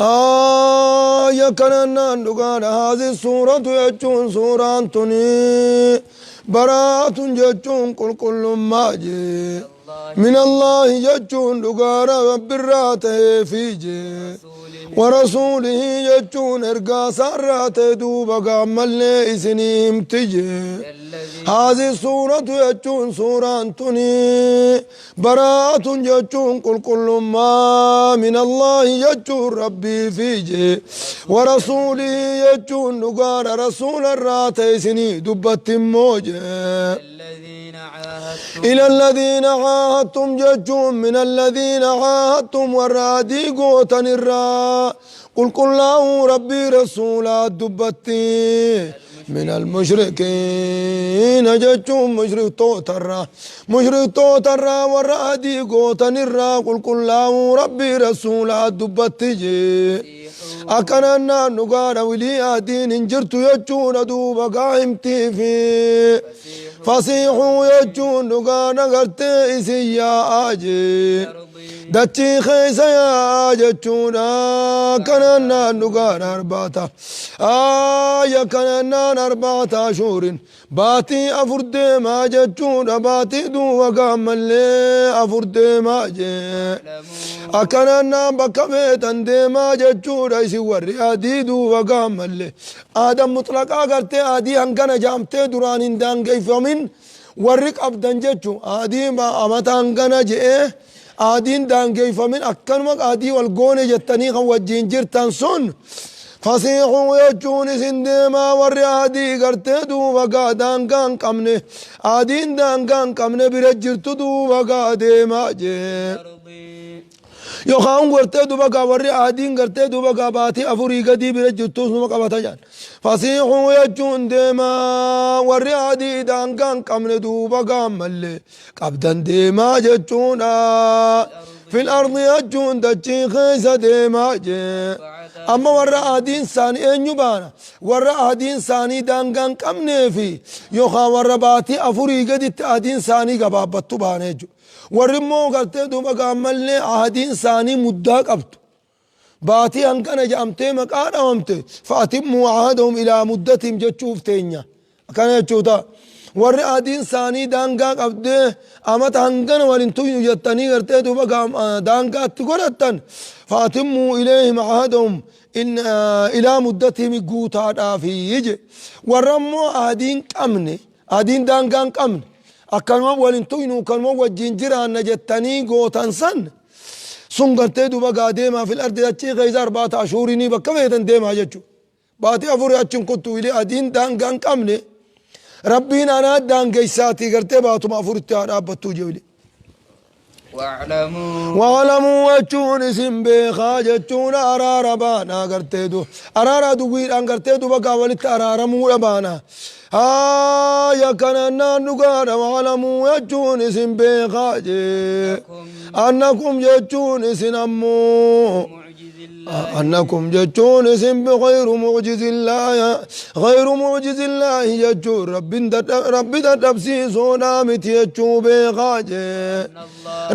آية كننا نقال هذه السورة يجون سورة تني براءة جتون كل ماجي من الله يجون لقارا براته فيجي ورسوله يجون ارقا سرات دوبا قامل اسنيم تجي هذه السورة يجون سورة تني براءة يجون كل ما من الله يجون ربي فيجي ورسوله يجون لقارا رسول الرات اسني دبت موجي إلى الذين عاهدتم ججون من الذين عاهدتم والرادي قوتن الرا قل الله ربي رسولا دبتي من المشركين ججون مشرك توترا والرادي قوتن الرا قل الله ربي رسولا دبتي جي أكننا نقار ولي دين انجرت يجون دوبا قائمتي في فصيحوا يجون نقار نقرتي إسيا آجي دتي خيس يا جتونا كننا نقار أربعة يا كننا 4 أشهر باتي أفرد ما جتونا باتي دو وقام اللي أفرد ما جي أكننا بكبيتا دي ما جتونا يسور أدي دو وقام اللي آدم مطلقا قرتي أدي هنگنا جامتي دران اندان كيف من ورق أبدان جتو أدي ما أمتا هنگنا جئه آدين دان كيف من أكنمك آدي والقون جتني خوجين جرتان سن فصيحوا يجون سندما ور آدي قرتي دو وقا دان كان قمني آدين دان كان قمني برجرت دو وقا ديما جي يوخان قرتي دو وقا ور آدين قرتي دو وقا باتي أفوري قدي برجرتو سنو مقبتا جان فصيحوا يجون ديما ور آدي دان كان قمني دو وقا ملي قبدان ديما جتونا في الأرض يجون دجي خيس ديما جي أما ورا آدين ثاني أن يبانا ورا آدين ثاني دانغان كم نفي يوخا ورا باتي أفوري قدت آدين ثاني قبابتو بانيجو ورمو قرتي دوبا قامل آدين ثاني مداك أبتو باتي أنكنا جامتي مكانا ومتي فأتموا عهدهم إلى مدتهم جتشوف تينيا كان يجوتا ورا آدين ثاني دانغا قبده أمت هنغن ولنتو يجتني قرتي دوبا دانغا تقولتن فأتموا إليهم عهدهم إن إلى مدتهم قوتا في يجي ورمو آدين كمني آدين دانغان كمني أكلمة ولنتو ينو كلمة وجنجران نجتني قوتا سن سنغرتي دوبا قاديما في الأرض داتشي غيز 4 أشهر بكويتا ديما جتشو باتي أفوري أتشن كنتو إلي آدين دانغان كمني ربنا أنا دان قيساتي قرتي باتو ما فرت أبتو جولي واعلموا وجون اسم بخاجتون أرار بانا قرتي دو أرار دوغير أن قرتي دو بقى ولت أرار مو بانا يا كننا نقار واعلموا وجون اسم بخاجي أنكم جتون اسنمو أنكم جتون اسم غير معجز الله غير معجز الله جتون ربي تبسي صونا متيجو بخاجي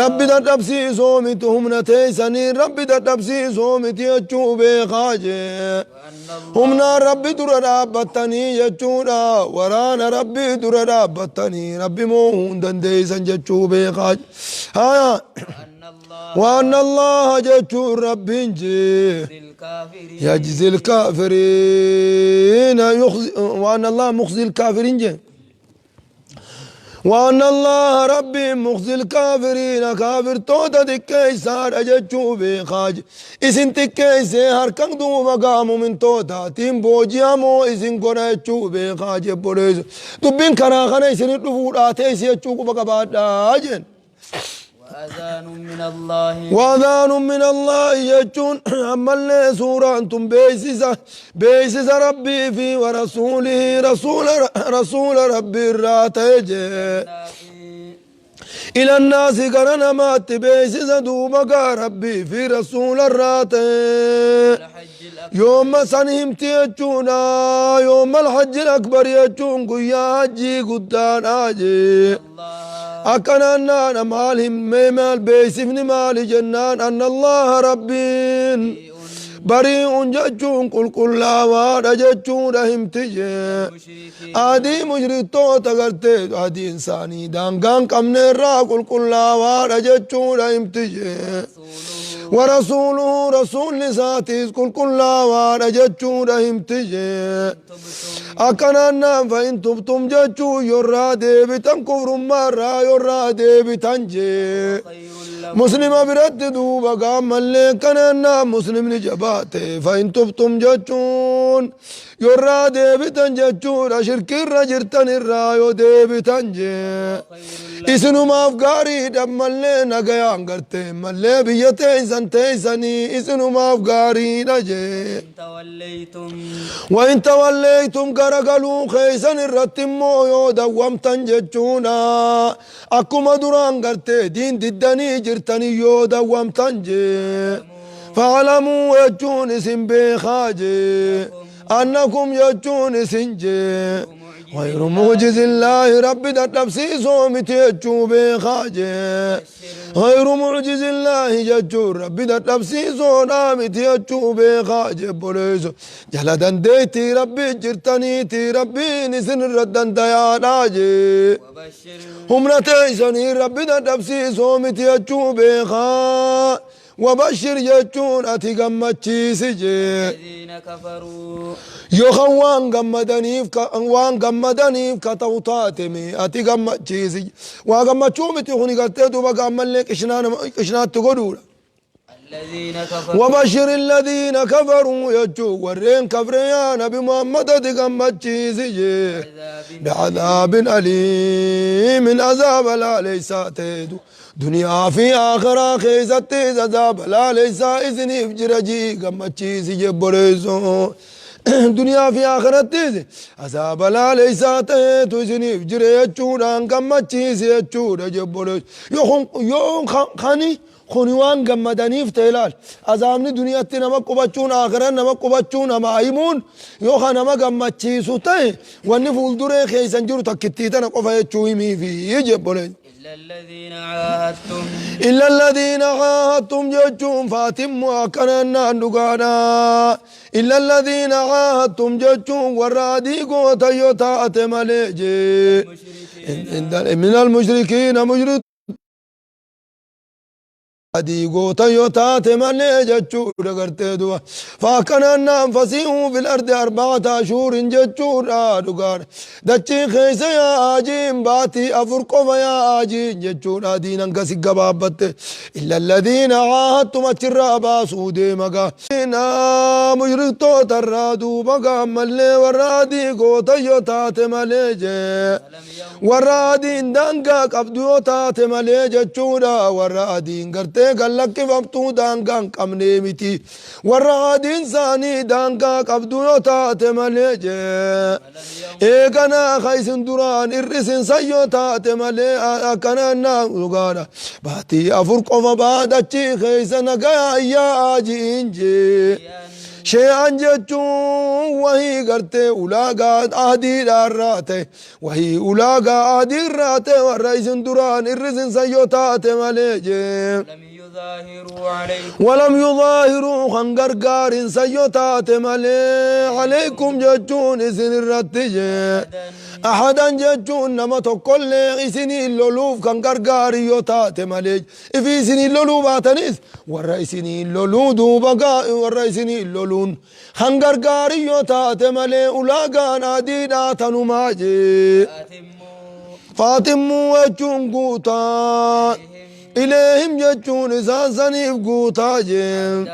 ربي تبسي صومتهم نتيسني ربي تبسي صومتيجو بخاجي همنا ربي در رابطني جتونا ورانا ربي در رابطني ربي موهن دنديسن جتو بخاجي وأن الله جتور رب يجزي الكافرين وأن الله مخزي الكافرين وأن الله ربي مخزي الكافرين كافر توتا دكي سار أجتشو بخاج إسن تكي سهر كان دو مقام من توتا تيم بوجيامو إسن قرأ يتشو بخاج بوريز دبين كراخنا إسن الرفورات إسن بقبات آجن وأذان من الله يجون أما اللي سورة أنتم بيسس ربي في ورسوله رسول ربي الراتج إلى الناس قرنا مات بيسس دوبك ربي في رسول الراتج يوم سنهم تيجونا يوم الحج الأكبر يجون قيا حجي قدان آجي أكننا مالهم مال بيسفن مال جنان أن الله ربين بريء جتون قل لا ورجتون همتجي آدي مجرد تغرتي آدي إنساني دانقان قمن الرا قل لا ورجتون همتجي ورسوله رسول لساتيس قل لا ورجتون همتجي أكننا فإن تبتم جتو يرى ديبتن كفر مرة يرى ديبتن جي مسلم برد دوبا قام اللي كننا مسلم نجباته فإن تبتم جتون يرى ديبتن جتون أشرك الرجرتن الرايو ديبتن جي إسنو مافقاري دم اللي نقيان قرتي مالي بيتين سنتيسني إسنو مافقاري نجي وإن توليتم قرقلوا خيسن الرتمو يو دوامتن جتشونا أكما دران قرتي دين ددني جرتني يو دوامتن جي فعلموا يجون اسم بخاجي أنكم يجون سنجي غير موجز الله رب تبسيسو متيجو بخاجي غير معجز الله ججور رب تبسيسو نامتيجو بخاجي بوليسو جلدن ديتي ربي جرتني تي ربي نسن ردن دياناجي هم نتيسني رب تبسيسو متيجو بخاجي وبشر يجون أتيغمتشي سجي الذين كفروا يوخن وان غمدنيف كتوتاتمي أتيغمتشي سجي وغمتشومتي خوني قلتيتو بقامل لك إشنات تقولوا وبشر الذين كفروا يجو ورين كفريا نبي محمد أتيغمتشي سجي بعذاب أليم من عذاب لا ليس تيدو دنيا في آخرة خيزت عذاب لا ليس إذني بجرجي قمتشي سجي بريزو دنيا في آخرة تيزي عذاب لا ليس تيتو إذني بجري يجودان قمتشي سيجود جبريزو يون خاني خونيوان قمدانيف تيلال عذابني دنيا تنما قبچون آخرة نما قبچون نما عيمون يوخا نما قمتشي سوتي واني فولدوري خيسان جرو تكتيتا نقفا يجوي مي في يجب بريزو إلا الذين عاهدتم ججون فاتم وكننا نقانا إلا الذين عاهدتم ججون ورادي قوتا يوتا مليجي من المشركين مجرد أدي قوتا يوتا تملي جتشور دقرتي دوا فاكنا فسيحوا في الأرض 4 أشهر جتشور دقار دچي خيس يا آجين باتي أفرقوا يا آجين جتشور دينا قسي قبابت إلا الذين عاهدتم أتشرا باسو ديمقا إنا مجرقتو ترادو بقا ملي ورادي قوتا يوتا تملي جي ورادي دانقا قبدو يوتا تملي جتشورا ورادي قرتي قلق فمتو دانقا قمني متي ورادي إنساني دانقا قبدو يوتا تملي جي إيقنا خيسن دران إرسن سيوتا تملي أكنا ناغانا باتي أفرق فبادتي خيسن قايا آجين جي شيئا جتون وهي قرتي أولاقا آدي داراته وهي أولاقا آدي راته والرئيس دران إرسن سيوتا تملي جي ولم يظاهروا خنقرقار سيوتات ملي عليكم ججون إسن الرتجي أحدا ججون نما تقول إسني اللولوف خنقرقار يوتات ملي إفي إسني اللولوف آتنيس والرئيسني اللولو دوبقا والرئيسني اللولون خنقرقار يوتات ملي أولاقان آدينا تنماجي فاتموا وجون قوتان إليهم جتون سانسانيف قوتا جيم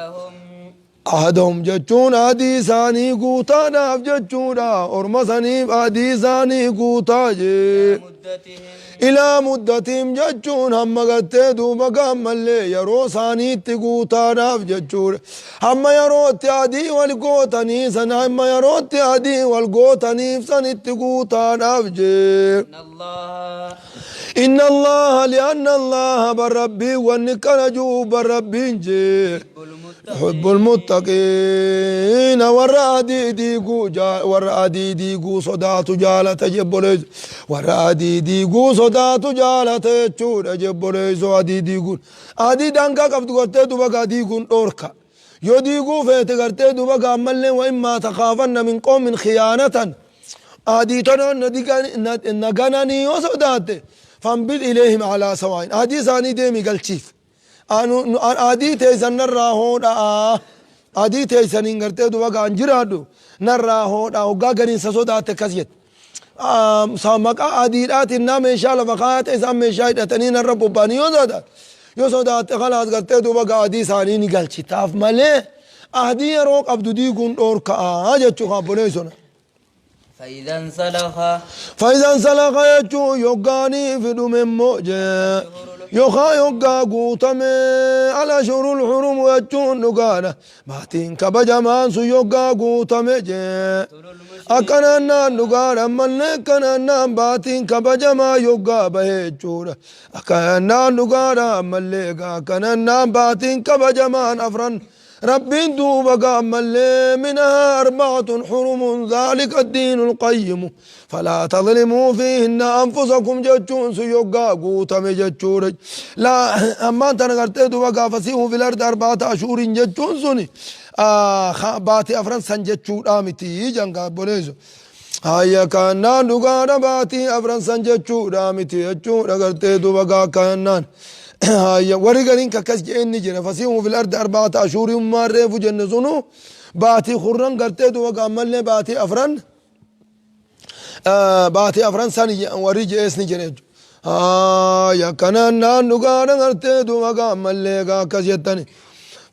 أحدهم جتون حديثاني قوتا ناف جتون أرمسانيف حديثاني قوتا جيم إلى مدتهم جتون هم قتي دوبا قام اللي يرو ساني تقوتا ناف جتون هم يرو تيادي والقوتاني سنا هم يرو تيادي والقوتاني ساني تقوتا ناف جيم إن الله لأن الله بربي ونكنجو بربي جي حب المتقين ورادي ديقو صدات جالة جبوليز ورادي ديقو صدات جالة چود جبوليز ودي ديقو آدي دانكا قبض قرتي دوبا ديقون أوركا يديقو فيت غرتي دوبا قامل وإما تخافن من قوم خيانة آديتنا نغناني وسودات فانبذ إليهم على سواء آدي ثاني ديمي قلتشيف آدي تيسن الراهود آدي تيسن غرتي دوبا قانجرادو نراهود وقا غنين سودات كسيت سامقا آديدات النام إن شاء الله فقات إسام مشاهد أتنين الرب باني يوسودات خلاص غرتي دوبا آدي ثاني نقلتشي تاف مالي آدي روك عبدو ديقون أوركا جتشو خابونيسونا فإذا انسلخ يجو يوغاني في دم موجة يوخا يوغا قوتمي على شهر الحرم يجو نقانا باتين كبجمان سو يوغا قوتمي جي أكنانا نقانا ملكنا باتين كبجما يوغا بهجورا أكنانا نقانا ملكا أكنانا باتين كبجمان أفران ربين دوبا قامل منها أربعة حرم ذلك الدين القيم فلا تظلموا فيهن أنفسكم جتشون سيوغا قوتم جتشور لا أما أنت نغرتي دوبا فسيحوا في الأرض 4 أشهر جتشون سني باتي أفران سنجتشور آمتي جنگا بوليزو هيا كانا نغانا باتي أفران سنجتشور آمتي جتشور نغرتي دوبا كانان هيا ورقلين كاكس جئني جرى فسيحوا في الأرض 4 أشهر مرة فجنزونو باتي خرن قرتي دو وقاملنا باتي أفران باتي أفران ساني وري جئسني جرى يا كنان نغانا قرتي دو وقاملنا كاكس جتني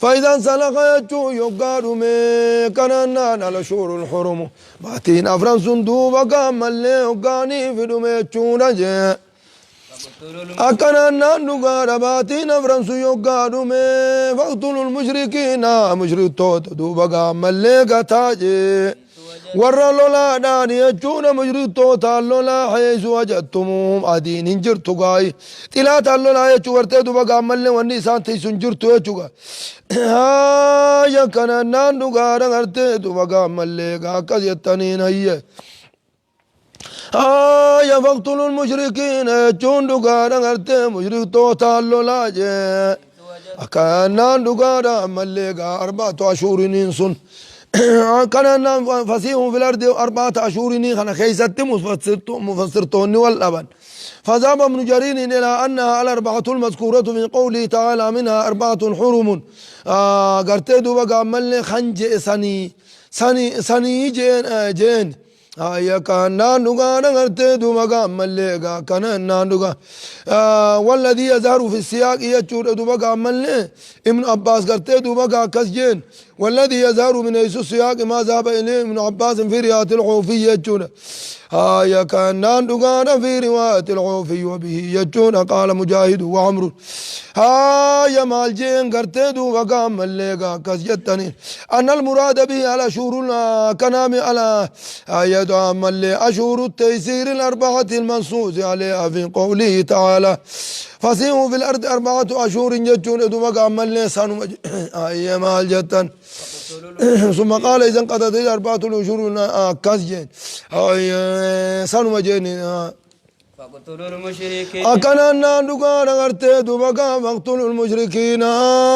فإذا انسلخ يجو يقارو مي كنان على شهور الحرم باتين أفران سندو وقاملنا وقاني في دمي تشونا جي أكنانا نغارا باتين فرنسو يوغارو مي فاقتلوا المشركين مشرك توت دوبا قامل ليكا تاجي ورا لولا داني يجونا مشرك توت لولا حيث وجدتموهم أدين انجرتو غاي تلات لولا يجو ورتي دوبا قامل لي والنسان تيسون جرتو يجو يا كنانا نغارا ورتي دوبا قامل ليكا كز يتنين هي يا فقتلوا المشركين جون دغارا غرتي مشرك توتا لولاجي أكانا دغارا ملقا 4 أشهر ننسون كان فسيحوا في الأرض 4 أشهر خنا خيست مفسرتوني والأبن فذهب ابن جرير إلى أنها على 4 المذكورة من قوله تعالى منها 4 حرم غرتي دوبا ملي خنج سني جين يا كان نغانا غرتي دوما ملقا كان نغا والذي يظهر في السياق يجور دوما ملي ابن عباس غرتي دوما كسجين والذي يظهر من حيث السياق ما ذهب اليه ابن عباس في رواية العوفي يجور يا كان نغانا في رواية العوفي وبه يجور قال مجاهد وعمر يا مالجين غرتي دوما ملقا كسجتني أن المراد به على شهور كنام على يدعى ملي أشهر التيسير 4 المنصوص عليها في قوله تعالى فسيحوا في الأرض 4 أشهر يجون دوما ملي سانو أي مال جتن ثم قال إذا انقضت 4 أشهر كسجين أي سانو مجيني فاقتلوا المشركين أكننا نغارا غرتي دوبا فاقتلوا المشركين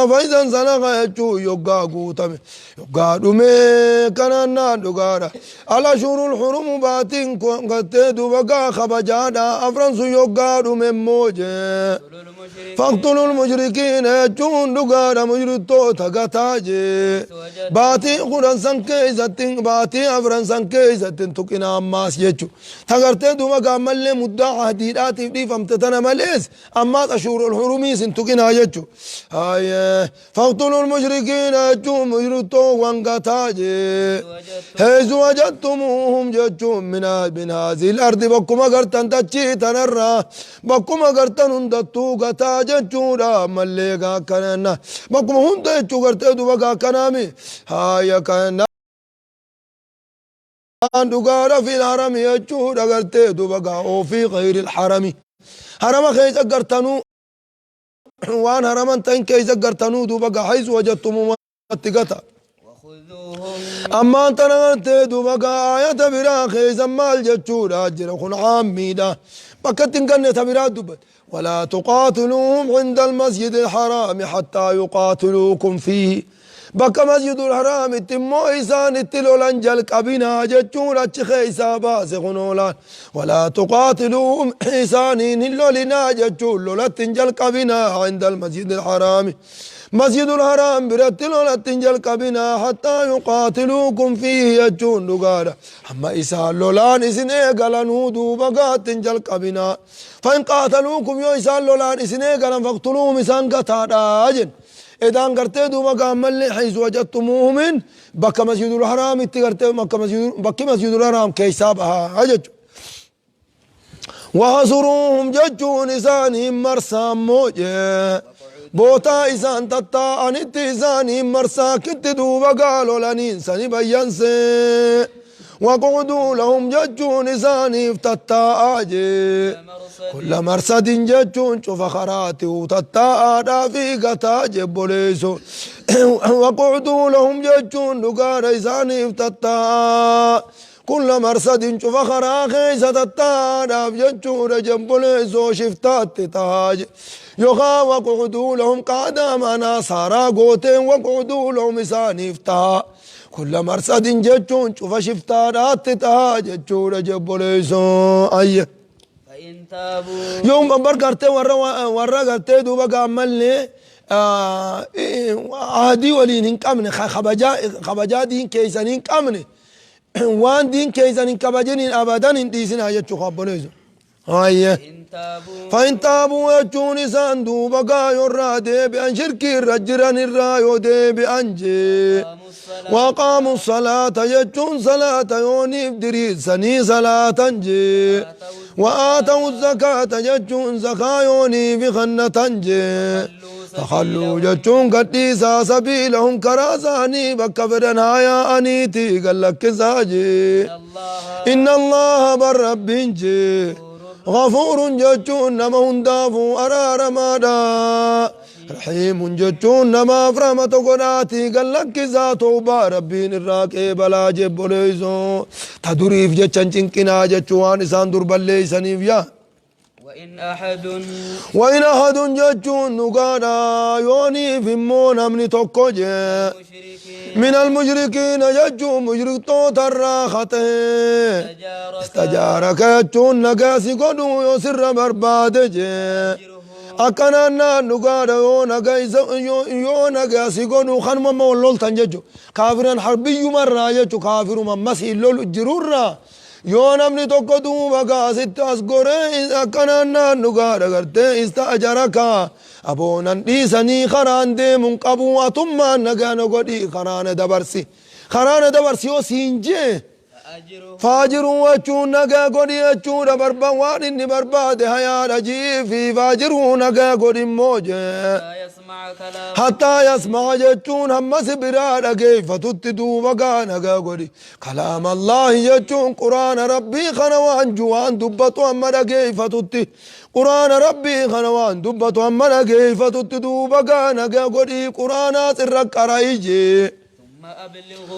فإذا انسلخ يجو يوغا قوتم يوغا دومي كننا نغارا على شهور الحرم باتين غرتي دوبا خبجادا أفرنسو يوغا دومي موجي فاقتلوا المشركين يجون نغارا مجرتو تغتاجي باتي قران سنكيزتين باتي أفرنسان كيزتين تكنا أماس يجو تغرتي دوبا ملي مدى حديدات دي فمتتنا مليس أما أشهر الحرمي سنتقنا يجو فاقتلوا المشركين يجو مجرتو وانقتاجي حيث وجدتموهم يجو من هذه الأرض بكما قرتن تجي تنرى بكما قرتن هندتو قتاجا جورا مليقا كننا بكما هند يجو قرتدو بقا كنامي كننا دغارا في الحرم يجود غرتي دوبغا او في غير الحرم حرم خيز غرتنو وان حرمن تن كيز غرتنو دوبغا حيث وجدتم متغتا اما انت نغرتي دوبغا آية برا خيز مال جچود اجر خن عاميدا بكتن كن تبرا دوبت ولا تقاتلوهم عند المسجد الحرام حتى يقاتلوكم فيه بك مسجد الحرام اتمو إسان اتلولان جلق أبنا جتشون أتشخ إسابا سخنولان ولا تقاتلوهم إسانين اللولنا جتشون لولتن جلق أبنا عند المسجد الحرام مسجد الحرام برتل لولتن جلق أبنا حتى يقاتلوكم فيه جتشون لقارا أما إسان لولان إسنه قلنو دوبقات جلق أبنا فإن قاتلوكم يو إسان لولان إسنه قلن فاقتلوهم إسان قتادا أجن إذا قرتي دوما قامل حيث وجدتموه من بك مسجد الحرام اتقرتي بك مسجد الحرام كيسابها أجج وحصروهم ججون إسانهم مرسام موجه بوتا إسان تتا أنت إسانهم مرسا كت دوما قالوا لنين سني بيانسي وقعدوا لهم ججون إساني افتتا آجي كل مرصد ججون شوف خراتي وتتا آدا في قتا جبوليسو وقعدوا لهم ججون نقار إساني افتتا كل مرصد شوف خراخي ستتا آدا في ججون جبوليسو شفتات تاج يخا وقعدوا لهم قادا منا سارا قوتين وقعدوا لهم إساني افتتا كل مرصد ججون شوف شفتات تاج ججون جبوليسو أيه فإن تابوا يوم أمبر كرتة ورا كرتة دوبا كملني عادي ولين كامنه خبجا دين كيسانين كامنه وان دين كيسانين كبجنين أبدا نديسين هاي تخبريزو هاي فإن تابوا يجون ساندو بقى يرادي بأن شركي رجران الرايو دي بأنجي وقاموا الصلاة يجون صلاة يوني بدريد سني صلاة جي وآتوا الزكاة يجون زكاة يوني بخنة جي فخلوا يجون قديسا سبيلهم كرازاني بكفرن هايا أنيتي قال لك زاجي إن الله بالرب جي غفور جتون نما هندافو أرار مادا رحيم جتون نما فرمة قناتي قال لك ذاتو باربين الراكي بلا جب ليزو تدريف جتشن چنكنا جتشوان إسان درب الليسانيف يا وإن أحد جتشون نقادا يوني فمون أمني توقجي من المشركين جتشون مشرك توتر خطه استجارك جتشون نقاسي قدو يسر بربادجي أكنا نقادا يونقاسي قدو خانما مولول تنججو كافران حربي مرة جتشو كافر ممسي اللول جرورا يون أمني توقدو مقاسد أسقوري أكنا نقادا قرتي استأجارك أبونا ديساني خران دي منقبو أتما نقانو قدي خران دبرسي وسينجي فاجروا وچون نگا گودی اچون بربوان نی برباد حیا رجی في فاجروا نگا گودی موجه حتى يسمع جچون هم سبرا كيف تتدو وغا نگا گودی كلام الله جچون قرآن ربي خنوان جوان دبتو هم كيف تت قرآن ربي خنوان دبتو هم كيف تتدو وغا نگا گودی قرآن سرق رايجي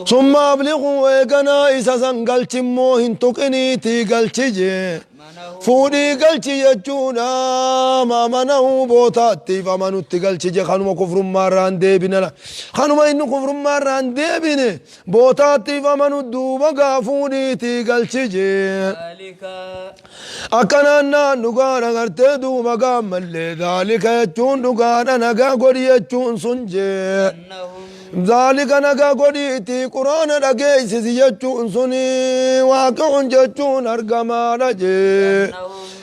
ثم أبلغوا ويقنا إسا سنقلت موهن تقني تيقلت جي فودي قلت يجونا ما منه بوتاتي فمنو تقلت جي خانوما كفر ماران ديبنا خانوما إنو كفر ماران ديبنا بوتاتي فمنو دوبا فودي تيقلت جي أكنا نقانا غرتي دوبا ملي ذلك يجون نقانا نقا قولي يجون سنجي ذلك نقا قديتي قرآن رقيس يجون سني واقع جتون أرقما رجي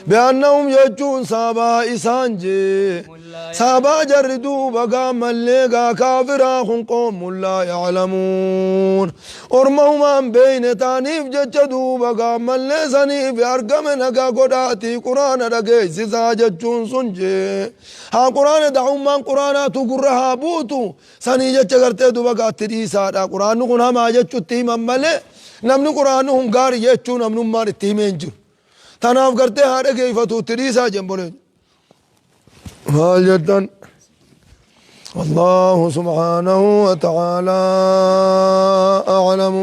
بأنهم يجون سابا إسانجي سابا جردوا بقا ملقا كافرا قوم لا يعلمون أرمهما بين تانيف جتدوا بقا ملساني في أرقم نقا قداتي قرآن رقيس جتون سنجي ها قرآن دعون من قرآن تقرها بوتو ساني جتغرتي دوبا تريسا قرآن نقول هما جتشو تيما ملي نمني قرآن هم غاري جتشو نمني مار تيمين جو تناف کرتے ہارے گئی فتو تریسا جنبولے جدا والله سبحانه وتعالى أعلم